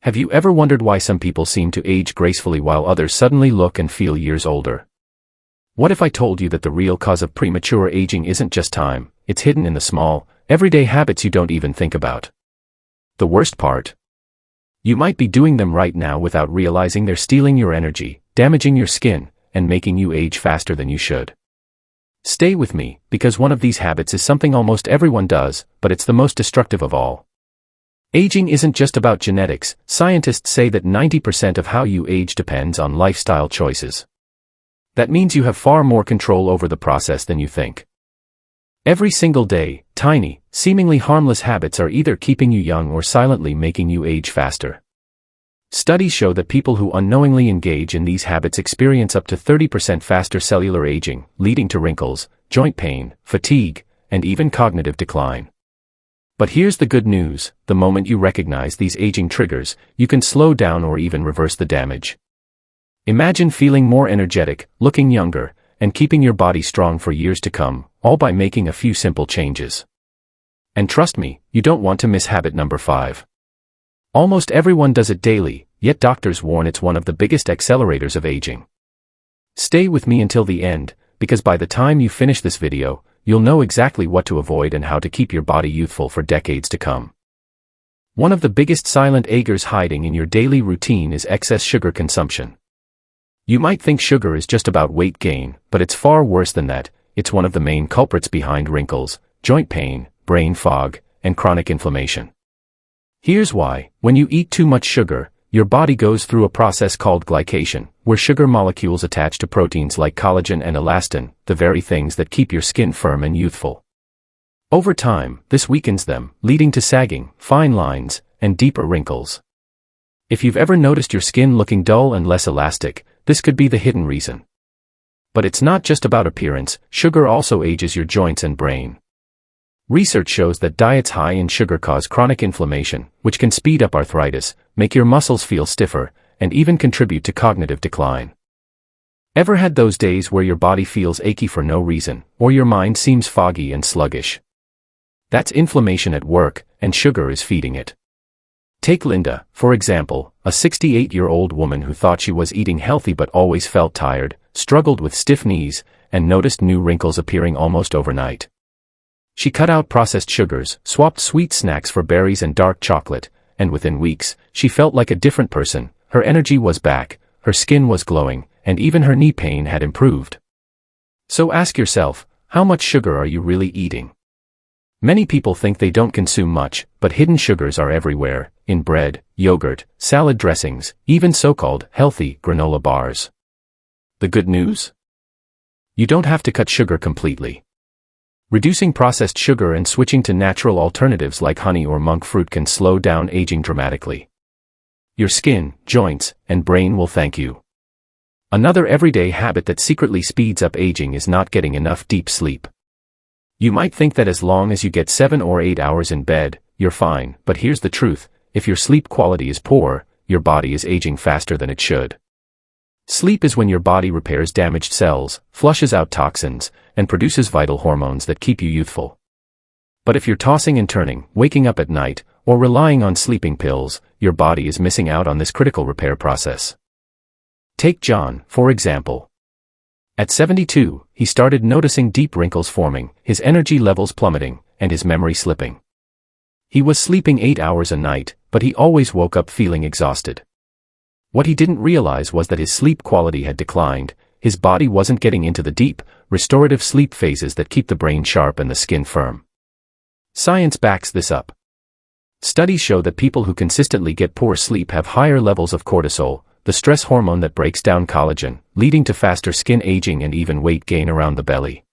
Have you ever wondered why some people seem to age gracefully while others suddenly look and feel years older? What if I told you that the real cause of premature aging isn't just time, it's hidden in the small, everyday habits you don't even think about? The worst part? You might be doing them right now without realizing they're stealing your energy, damaging your skin, and making you age faster than you should. Stay with me, because one of these habits is something almost everyone does, but it's the most destructive of all. Aging isn't just about genetics. Scientists say that 90% of how you age depends on lifestyle choices. That means you have far more control over the process than you think. Every single day, tiny, seemingly harmless habits are either keeping you young or silently making you age faster. Studies show that people who unknowingly engage in these habits experience up to 30% faster cellular aging, leading to wrinkles, joint pain, fatigue, and even cognitive decline. But here's the good news: the moment you recognize these aging triggers, you can slow down or even reverse the damage. Imagine feeling more energetic, looking younger, and keeping your body strong for years to come, all by making a few simple changes. And trust me, you don't want to miss habit number 5. Almost everyone does it daily, yet doctors warn it's one of the biggest accelerators of aging. Stay with me until the end, because by the time you finish this video, you'll know exactly what to avoid and how to keep your body youthful for decades to come. One of the biggest silent agers hiding in your daily routine is excess sugar consumption. You might think sugar is just about weight gain, but it's far worse than that. It's one of the main culprits behind wrinkles, joint pain, brain fog, and chronic inflammation. Here's why: when you eat too much sugar, your body goes through a process called glycation, where sugar molecules attach to proteins like collagen and elastin, the very things that keep your skin firm and youthful. Over time, this weakens them, leading to sagging, fine lines, and deeper wrinkles. If you've ever noticed your skin looking dull and less elastic, this could be the hidden reason. But it's not just about appearance. Sugar also ages your joints and brain. Research shows that diets high in sugar cause chronic inflammation, which can speed up arthritis, make your muscles feel stiffer, and even contribute to cognitive decline. Ever had those days where your body feels achy for no reason, or your mind seems foggy and sluggish? That's inflammation at work, and sugar is feeding it. Take Linda, for example, a 68-year-old woman who thought she was eating healthy but always felt tired, struggled with stiff knees, and noticed new wrinkles appearing almost overnight. She cut out processed sugars, swapped sweet snacks for berries and dark chocolate, and within weeks, she felt like a different person. Her energy was back, her skin was glowing, and even her knee pain had improved. So ask yourself, how much sugar are you really eating? Many people think they don't consume much, but hidden sugars are everywhere, in bread, yogurt, salad dressings, even so-called healthy granola bars. The good news? You don't have to cut sugar completely. Reducing processed sugar and switching to natural alternatives like honey or monk fruit can slow down aging dramatically. Your skin, joints, and brain will thank you. Another everyday habit that secretly speeds up aging is not getting enough deep sleep. You might think that as long as you get 7 or 8 hours in bed, you're fine, but here's the truth: if your sleep quality is poor, your body is aging faster than it should. Sleep is when your body repairs damaged cells, flushes out toxins, and produces vital hormones that keep you youthful. But if you're tossing and turning, waking up at night, or relying on sleeping pills, your body is missing out on this critical repair process. Take John, for example. At 72, he started noticing deep wrinkles forming, his energy levels plummeting, and his memory slipping. He was sleeping 8 hours a night, but he always woke up feeling exhausted. What he didn't realize was that his sleep quality had declined. His body wasn't getting into the deep, restorative sleep phases that keep the brain sharp and the skin firm. Science backs this up. Studies show that people who consistently get poor sleep have higher levels of cortisol, the stress hormone that breaks down collagen, leading to faster skin aging and even weight gain around the belly.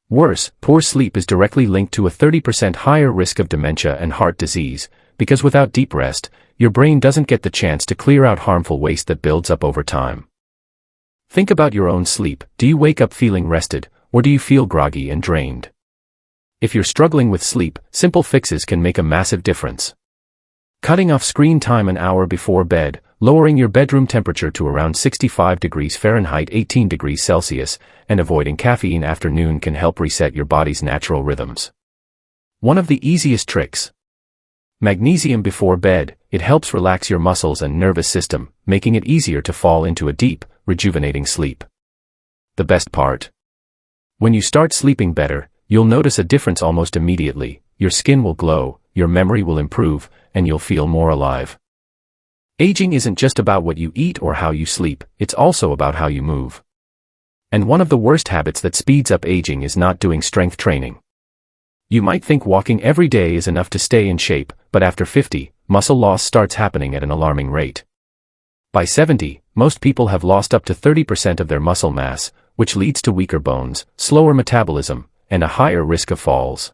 Worse, poor sleep is directly linked to a 30% higher risk of dementia and heart disease, because without deep rest, your brain doesn't get the chance to clear out harmful waste that builds up over time. Think about your own sleep. Do you wake up feeling rested, or do you feel groggy and drained? If you're struggling with sleep, simple fixes can make a massive difference. Cutting off screen time an hour before bed, lowering your bedroom temperature to around 65 degrees Fahrenheit 18 degrees Celsius, and avoiding caffeine after noon can help reset your body's natural rhythms. One of the easiest tricks. Magnesium before bed, it helps relax your muscles and nervous system, making it easier to fall into a deep, rejuvenating sleep. The best part. When you start sleeping better, you'll notice a difference almost immediately. Your skin will glow, your memory will improve, and you'll feel more alive. Aging isn't just about what you eat or how you sleep, it's also about how you move. And one of the worst habits that speeds up aging is not doing strength training. You might think walking every day is enough to stay in shape, but after 50, muscle loss starts happening at an alarming rate. By 70, most people have lost up to 30% of their muscle mass, which leads to weaker bones, slower metabolism, and a higher risk of falls.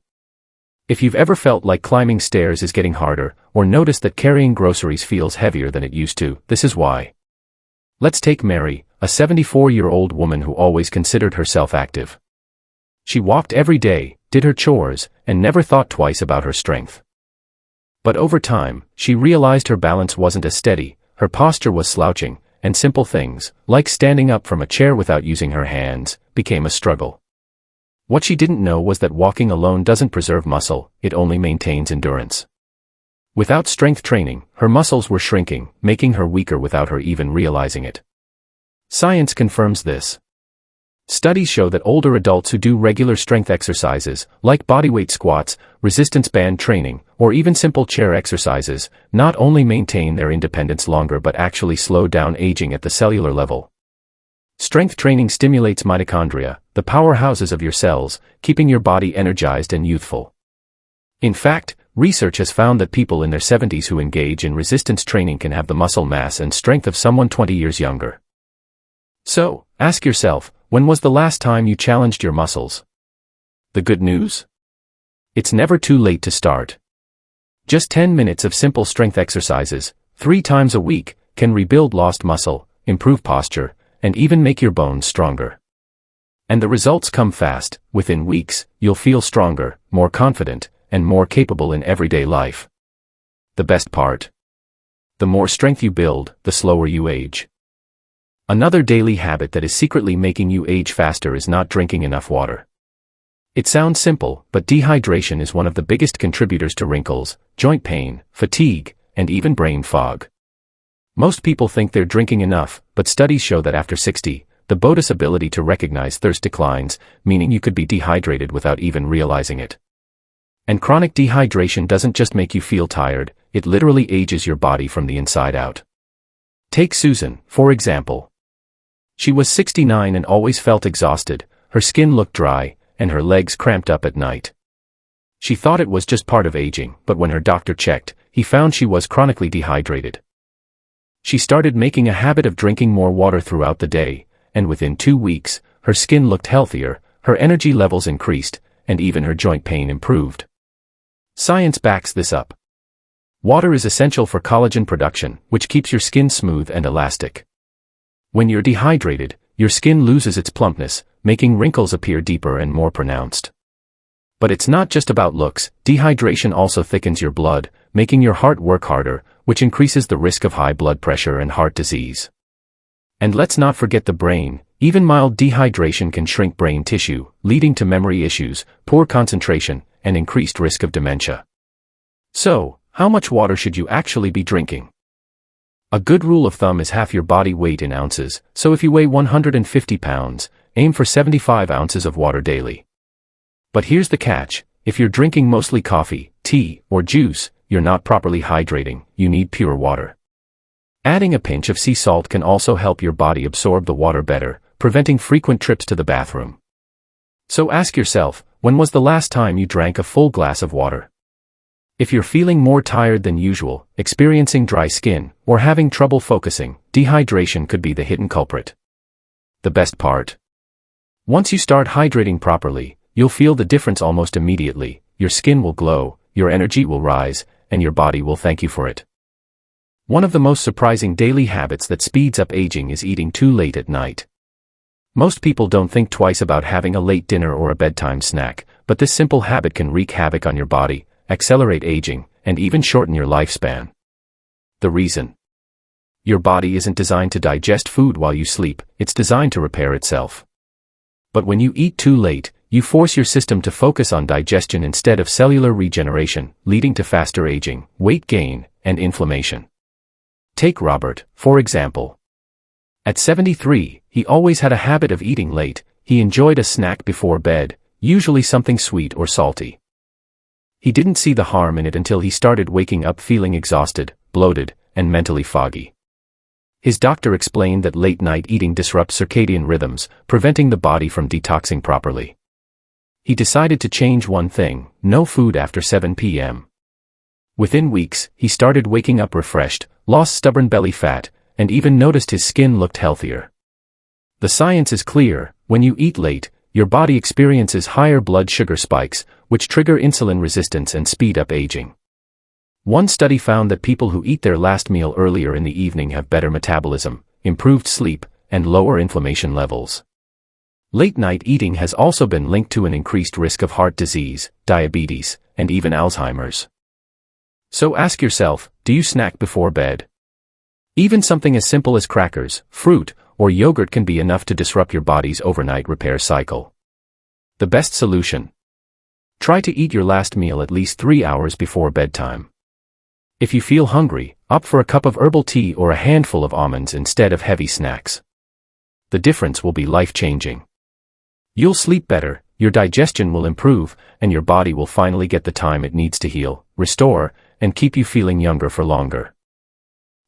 If you've ever felt like climbing stairs is getting harder, or noticed that carrying groceries feels heavier than it used to, this is why. Let's take Mary, a 74-year-old woman who always considered herself active. She walked every day, did her chores, and never thought twice about her strength. But over time, she realized her balance wasn't as steady, her posture was slouching, and simple things, like standing up from a chair without using her hands, became a struggle. What she didn't know was that walking alone doesn't preserve muscle, it only maintains endurance. Without strength training, her muscles were shrinking, making her weaker without her even realizing it. Science confirms this. Studies show that older adults who do regular strength exercises, like bodyweight squats, resistance band training, or even simple chair exercises, not only maintain their independence longer but actually slow down aging at the cellular level. Strength training stimulates mitochondria, the powerhouses of your cells, keeping your body energized and youthful. In fact, research has found that people in their 70s who engage in resistance training can have the muscle mass and strength of someone 20 years younger. So, ask yourself, when was the last time you challenged your muscles? The good news? It's never too late to start. Just 10 minutes of simple strength exercises, 3 times a week, can rebuild lost muscle, improve posture, and even make your bones stronger. And the results come fast. Within weeks, you'll feel stronger, more confident, and more capable in everyday life. The best part? The more strength you build, the slower you age. Another daily habit that is secretly making you age faster is not drinking enough water. It sounds simple, but dehydration is one of the biggest contributors to wrinkles, joint pain, fatigue, and even brain fog. Most people think they're drinking enough, but studies show that after 60, the body's ability to recognize thirst declines, meaning you could be dehydrated without even realizing it. And chronic dehydration doesn't just make you feel tired, it literally ages your body from the inside out. Take Susan, for example. She was 69 and always felt exhausted, her skin looked dry, and her legs cramped up at night. She thought it was just part of aging, but when her doctor checked, he found she was chronically dehydrated. She started making a habit of drinking more water throughout the day, and within 2 weeks, her skin looked healthier, her energy levels increased, and even her joint pain improved. Science backs this up. Water is essential for collagen production, which keeps your skin smooth and elastic. When you're dehydrated, your skin loses its plumpness, making wrinkles appear deeper and more pronounced. But it's not just about looks, dehydration also thickens your blood, making your heart work harder, which increases the risk of high blood pressure and heart disease. And let's not forget the brain, even mild dehydration can shrink brain tissue, leading to memory issues, poor concentration, and increased risk of dementia. So, how much water should you actually be drinking? A good rule of thumb is half your body weight in ounces, so if you weigh 150 pounds, aim for 75 ounces of water daily. But here's the catch, if you're drinking mostly coffee, tea, or juice, you're not properly hydrating, you need pure water. Adding a pinch of sea salt can also help your body absorb the water better, preventing frequent trips to the bathroom. So ask yourself, when was the last time you drank a full glass of water? If you're feeling more tired than usual, experiencing dry skin, or having trouble focusing, dehydration could be the hidden culprit. The best part? Once you start hydrating properly, you'll feel the difference almost immediately, your skin will glow, your energy will rise, and your body will thank you for it. One of the most surprising daily habits that speeds up aging is eating too late at night. Most people don't think twice about having a late dinner or a bedtime snack, but this simple habit can wreak havoc on your body, accelerate aging, and even shorten your lifespan. The reason? Your body isn't designed to digest food while you sleep, it's designed to repair itself. But when you eat too late, you force your system to focus on digestion instead of cellular regeneration, leading to faster aging, weight gain, and inflammation. Take Robert, for example. At 73, he always had a habit of eating late. He enjoyed a snack before bed, usually something sweet or salty. He didn't see the harm in it until he started waking up feeling exhausted, bloated, and mentally foggy. His doctor explained that late-night eating disrupts circadian rhythms, preventing the body from detoxing properly. He decided to change one thing: no food after 7 p.m. Within weeks, he started waking up refreshed, lost stubborn belly fat, and even noticed his skin looked healthier. The science is clear: when you eat late, your body experiences higher blood sugar spikes, which trigger insulin resistance and speed up aging. One study found that people who eat their last meal earlier in the evening have better metabolism, improved sleep, and lower inflammation levels. Late-night eating has also been linked to an increased risk of heart disease, diabetes, and even Alzheimer's. So ask yourself, do you snack before bed? Even something as simple as crackers, fruit, or yogurt can be enough to disrupt your body's overnight repair cycle. The best solution: try to eat your last meal at least 3 hours before bedtime. If you feel hungry, opt for a cup of herbal tea or a handful of almonds instead of heavy snacks. The difference will be life-changing. You'll sleep better, your digestion will improve, and your body will finally get the time it needs to heal, restore, and keep you feeling younger for longer.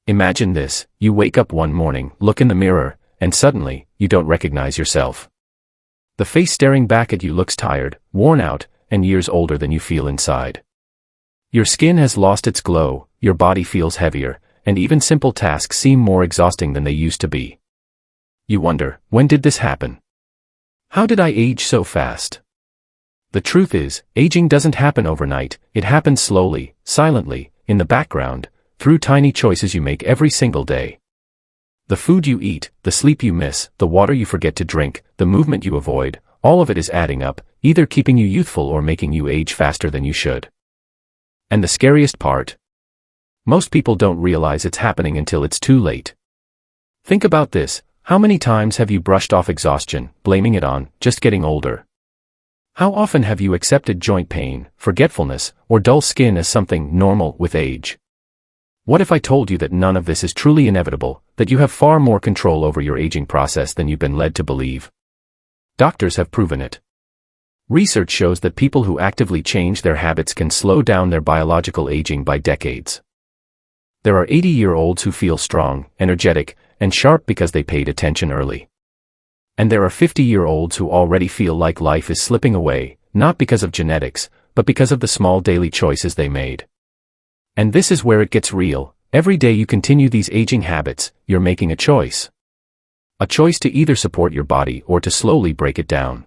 Imagine this: you wake up one morning, look in the mirror, and suddenly, you don't recognize yourself. The face staring back at you looks tired, worn out, and years older than you feel inside. Your skin has lost its glow, your body feels heavier, and even simple tasks seem more exhausting than they used to be. You wonder, when did this happen? How did I age so fast? The truth is, aging doesn't happen overnight. It happens slowly, silently, in the background, through tiny choices you make every single day. The food you eat, the sleep you miss, the water you forget to drink, the movement you avoid, all of it is adding up, either keeping you youthful or making you age faster than you should. And the scariest part? Most people don't realize it's happening until it's too late. Think about this: how many times have you brushed off exhaustion, blaming it on just getting older? How often have you accepted joint pain, forgetfulness, or dull skin as something normal with age? What if I told you that none of this is truly inevitable, that you have far more control over your aging process than you've been led to believe? Doctors have proven it. Research shows that people who actively change their habits can slow down their biological aging by decades. There are 80-year-olds who feel strong, energetic, and sharp because they paid attention early. And there are 50-year-olds who already feel like life is slipping away, not because of genetics, but because of the small daily choices they made. And this is where it gets real: every day you continue these aging habits, you're making a choice. A choice to either support your body or to slowly break it down.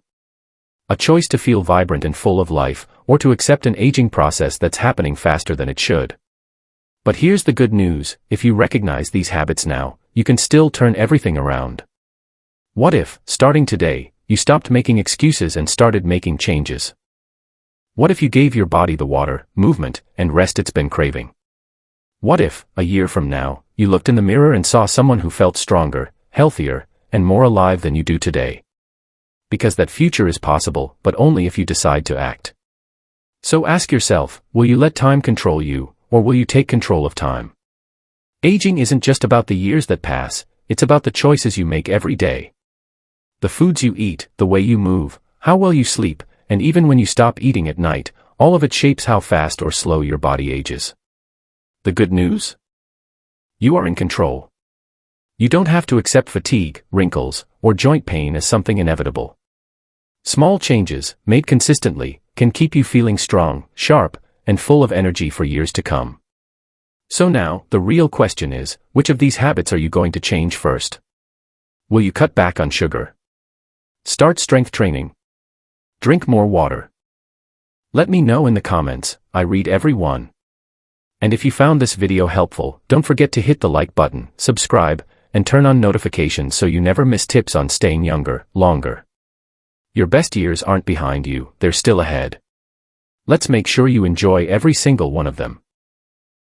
A choice to feel vibrant and full of life, or to accept an aging process that's happening faster than it should. But here's the good news: if you recognize these habits now, you can still turn everything around. What if, starting today, you stopped making excuses and started making changes? What if you gave your body the water, movement, and rest it's been craving? What if, a year from now, you looked in the mirror and saw someone who felt stronger, healthier, and more alive than you do today? Because that future is possible, but only if you decide to act. So ask yourself, will you let time control you, or will you take control of time? Aging isn't just about the years that pass, it's about the choices you make every day. The foods you eat, the way you move, how well you sleep, and even when you stop eating at night, all of it shapes how fast or slow your body ages. The good news? You are in control. You don't have to accept fatigue, wrinkles, or joint pain as something inevitable. Small changes, made consistently, can keep you feeling strong, sharp, and full of energy for years to come. So now, the real question is, which of these habits are you going to change first? Will you cut back on sugar? Start strength training? Drink more water? Let me know in the comments. I read every one. And if you found this video helpful, don't forget to hit the like button, subscribe, and turn on notifications so you never miss tips on staying younger, longer. Your best years aren't behind you, they're still ahead. Let's make sure you enjoy every single one of them.